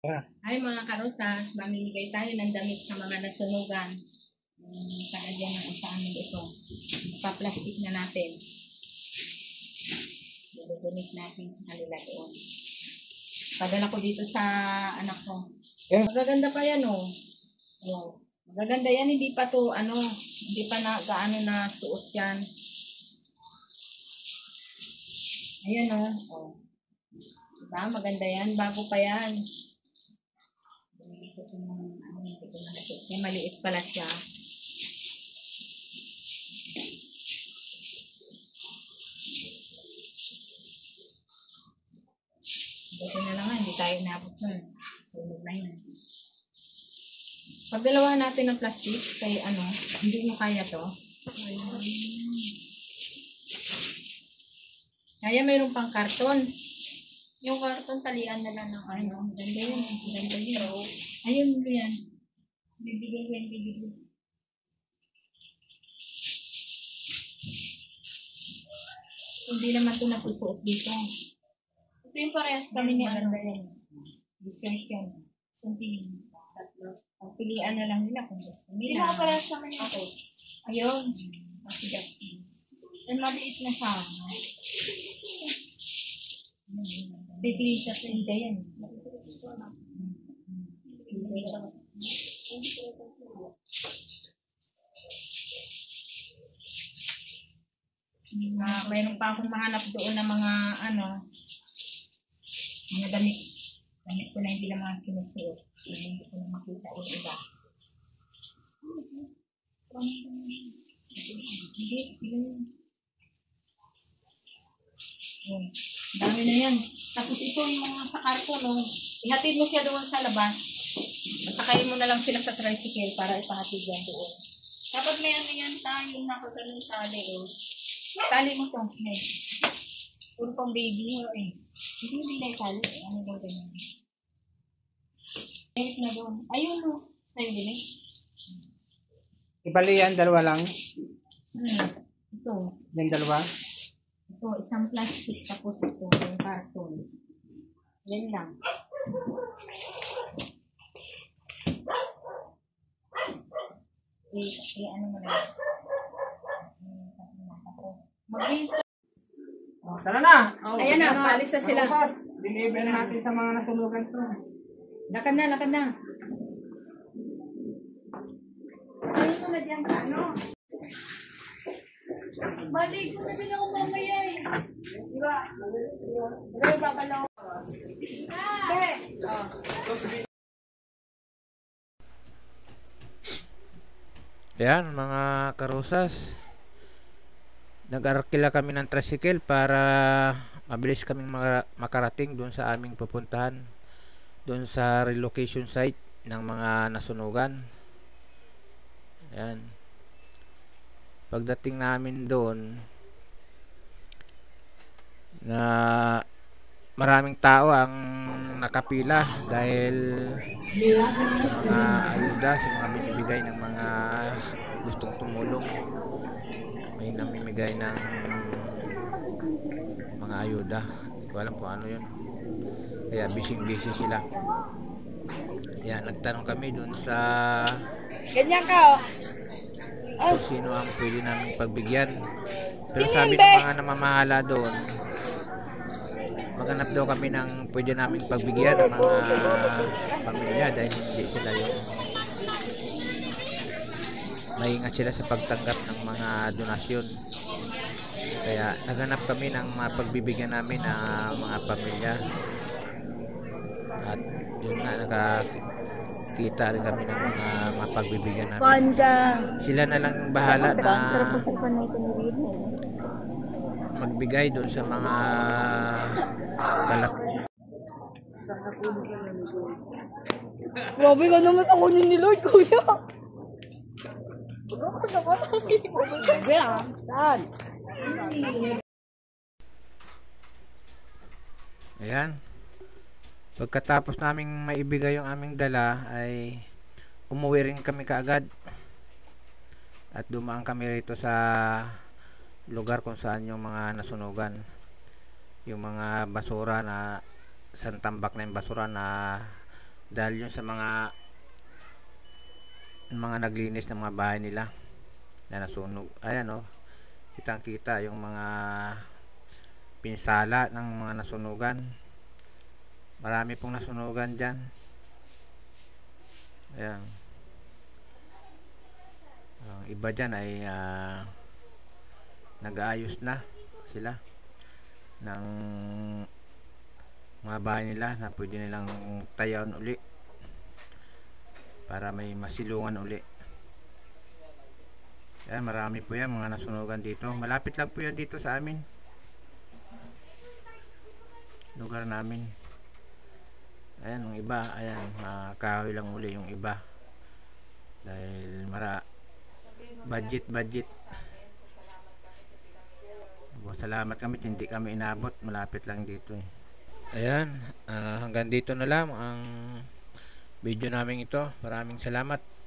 Ah, Ay mga karosas, mamimigay tayo ng damit sa mga nasunugan. Kalagyan ng isa amin ito. Pa-plastic na natin. Dudunit natin sa kanila doon. Padala ko dito sa anak ko. Yeah. Magaganda pa yan oh. Oh. Magaganda yan, hindi pa to hindi pa na gaano na suot yan. Ayan oh. Oh. Diba? Maganda yan, bago pa yan. Hindi ko na nasuot. Yan, maliit pala siya. Buti na lang nga, hindi tayo inabot nun. Sunog na yun. Pagdalawa natin ng plastic, kay hindi mo kaya to. Kaya mayroon pang karton. Yung karton, talian na lang ng Ganda yun. Ganda yun. Ayun mo yan. Bibigay ko yan, bibigay. Hindi naman ito napusuot dito. Ito yung parehas kami ni Maganda yan. Research yan. Santiin. Tatlo. Ang pilian na lang nila kung gusto Hindi nila. mo parehas kami ni Okay. Ayun. Pasigat. And maliit na siya. Bibili sa senda yan. Mayroon pa akong mahanap doon ng mga mga damit. Damit ko na hindi na mga sinusuot. Hindi ko na makita yung iba. Hindi, yun. Yun. Dami na yan. Tapos ito yung mga sa karton, no? Ihatid mo siya doon sa labas. Masakayin mo na lang sila sa tricycle para ipahatid yan doon. Dapat may ano yan tayo, yung nakagaling tali, oh. Tali mo to. Hey. Puro pang baby mo eh. Hindi na itali. Ano daw ganyan? Kahit na doon. Ayun no. Sa'yo din eh. ibali yan, dalawa lang. Ito. Yung dalawa. Ito, isang plastic tapos ito, yung karton. Yan lang. Ano mo na. Mag-rinse. Oh, tara na. Oh, Ayan na, paalis na sila. Deliver na natin sa mga nasunugan to. Lakad na, lakad na. Ayun mo na dyan sa Balik ko na din ako mamaya eh. Diba? Diba babalaw? Ayan mga karosas, nag-arkila kami ng tricycle para mabilis kaming makarating doon sa aming pupuntahan, doon sa relocation site ng mga nasunugan. Ayan. Pagdating namin doon, na maraming tao ang nakapila dahil ayuda sa mga binibigay ng mga gustong tumulong. May namimigay ng mga ayuda, hindi ko alam kung ano yun, kaya busy sila. Kaya nagtanong kami dun sa Ganyan ka kung sino ang pwede namin pagbigyan, pero sabi ng mga namamahala doon, maghanap daw kami ng pwede naming pagbigyan ng mga pamilya dahil hindi sila yung maingat sila sa pagtanggap ng mga donasyon. Kaya naghanap kami ng mga pagbibigyan namin ng mga pamilya, at yun nga, nakakita rin kami ng mga pagbibigyan namin. Sila na lang bahala na magbigay doon sa mga Grabe ka naman sa kunin ni Lord, kuya. Ako naman ang saan? Ayan. Pagkatapos naming maibigay yung aming dala, ay umuwi rin kami kaagad at dumaan kami rito sa lugar kung saan yung mga nasunugan, yung mga basura na santambak na yung basura na dahil yun sa mga naglinis ng mga bahay nila na nasunog. Ayan oh, kitang kita yung mga pinsala ng mga nasunugan. Marami pong nasunugan dyan. Ayan. Ang iba dyan ay nag-aayos na sila ng mga bahay nila na pwede nilang tayawan uli para may masilungan uli. Ayan, marami po yan mga nasunugan dito. Malapit lang po yan dito sa amin, lugar namin. Ayan, yung iba, ayan, kahoy lang uli yung iba dahil budget. Salamat kami, hindi kami inabot, malapit lang dito eh. Ayan, hanggang dito na lang ang video namin ito. Maraming salamat.